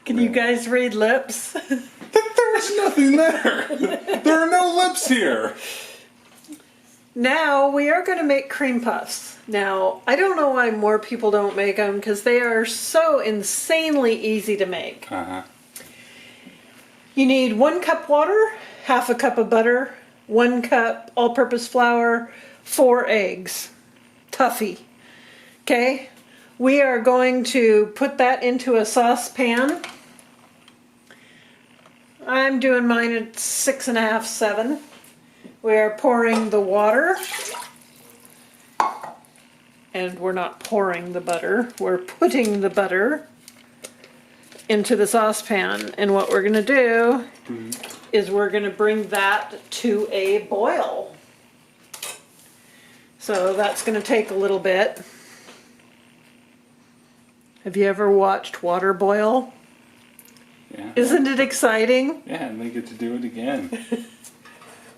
Can you guys read lips? There's nothing there. There are no lips here. Now we are going to make cream puffs. Now, I don't know why more people don't make them because they are so insanely easy to make. You need 1 cup water, half a cup of butter, 1 cup all-purpose flour, 4 eggs. Toughy. Okay? We are going to put that into a saucepan. I'm doing mine at 6.5, 7. We are pouring the water. And we're not pouring the butter. We're putting the butter into the saucepan. And what we're going to do is we're going to bring that to a boil. So that's going to take a little bit. Have you ever watched water boil? Yeah. Isn't it exciting? Yeah, and they get to do it again.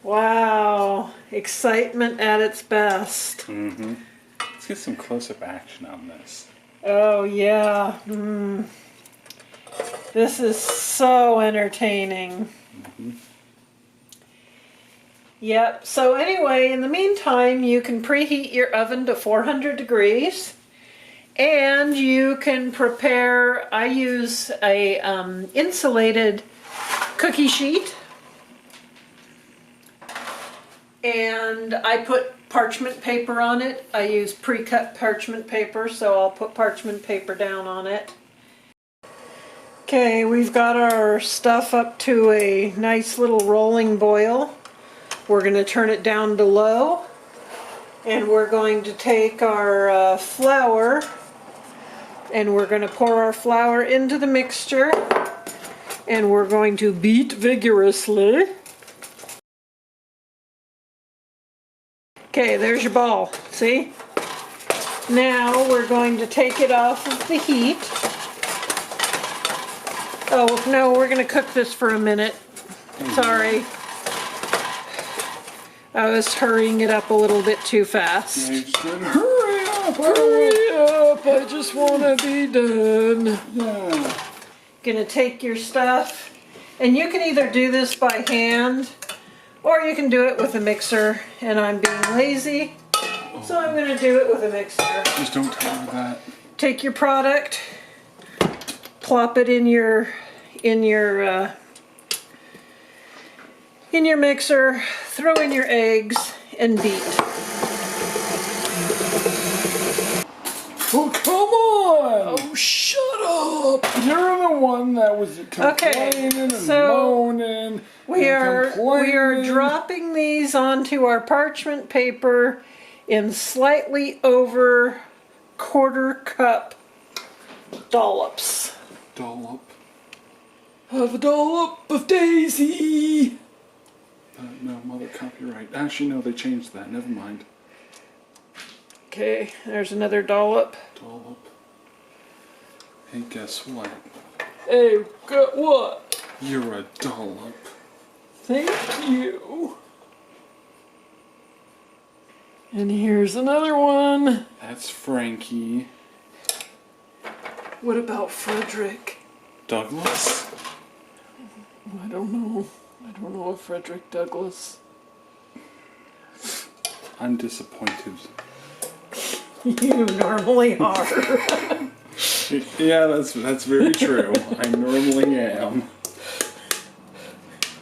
Wow, excitement at its best. Let's get some close-up action on this. Oh yeah. This is so entertaining. Yep, so anyway, in the meantime, you can preheat your oven to 400 degrees. And you can prepare, I use a insulated cookie sheet. And I put parchment paper on it. I use pre-cut parchment paper, so I'll put parchment paper down on it. Okay, we've got our stuff up to a nice little rolling boil. We're going to turn it down to low. And we're going to take our flour. And we're going to pour our flour into the mixture, and we're going to beat vigorously. Okay, there's your ball, see? Now we're going to take it off of the heat. Oh, no, we're going to cook this for a minute. Sorry. I was hurrying it up a little bit too fast. Yeah, you just said, hurry up! Hurry up! I just want to be done. Yeah. Gonna take your stuff, and you can either do this by hand, or you can do it with a mixer, and I'm being lazy, so I'm gonna do it with a mixer. Just don't tell her that. Take your product, plop it in your mixer, throw in your eggs, and beat. Oh, come on! Oh, shut up! You're the one that was complaining and moaning. We are dropping these onto our parchment paper in slightly over 1/4 cup dollops. Dollop. Have a dollop of Daisy! No, mother, copyright. Actually, no, they changed that. Never mind. Okay, there's another dollop. Dollop. Hey, guess what? Hey, got what? You're a dollop. Thank you. And here's another one. That's Frankie. What about Frederick? Douglas? I don't know. I don't know a Frederick Douglass. I'm disappointed. You normally are. Yeah, that's very true. I normally am.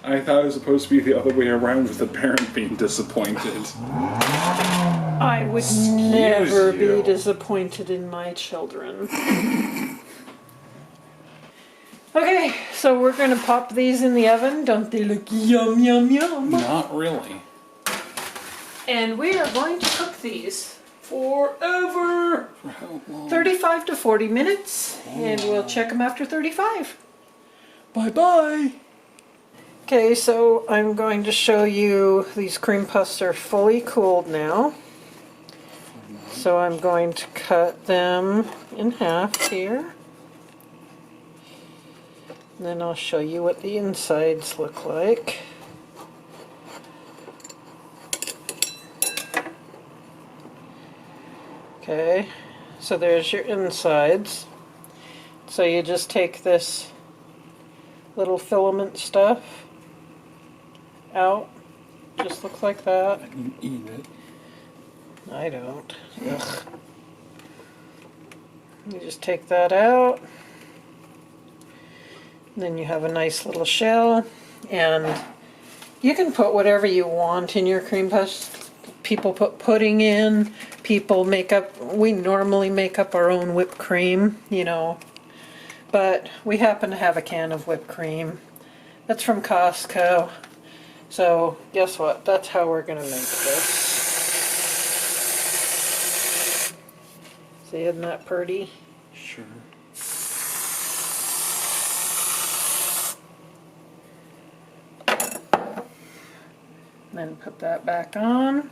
I thought it was supposed to be the other way around with the parent being disappointed. I would never be disappointed in my children. Okay, so we're going to pop these in the oven. Don't they look yum, yum, yum? Not really. And we are going to cook these forever. For how long? 35 to 40 minutes. And we'll check them after 35. Bye-bye. Okay, so I'm going to show you these cream puffs are fully cooled now. So I'm going to cut them in half here. And then I'll show you what the insides look like. Okay, so there's your insides. So you just take this little filament stuff out. Just looks like that. I can eat it. I don't. Ugh. You just take that out. And then you have a nice little shell. And you can put whatever you want in your cream puffs. People put pudding in. People make up, we normally make up our own whipped cream, you know. But we happen to have a can of whipped cream. That's from Costco. So guess what? That's how we're going to make this. See, isn't that pretty? Sure. Then put that back on.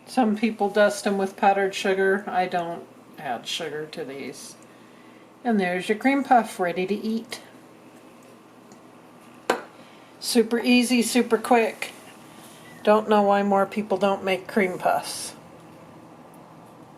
Some people dust them with powdered sugar. I don't add sugar to these. And there's your cream puff ready to eat. Super easy, super quick. Don't know why more people don't make cream puffs.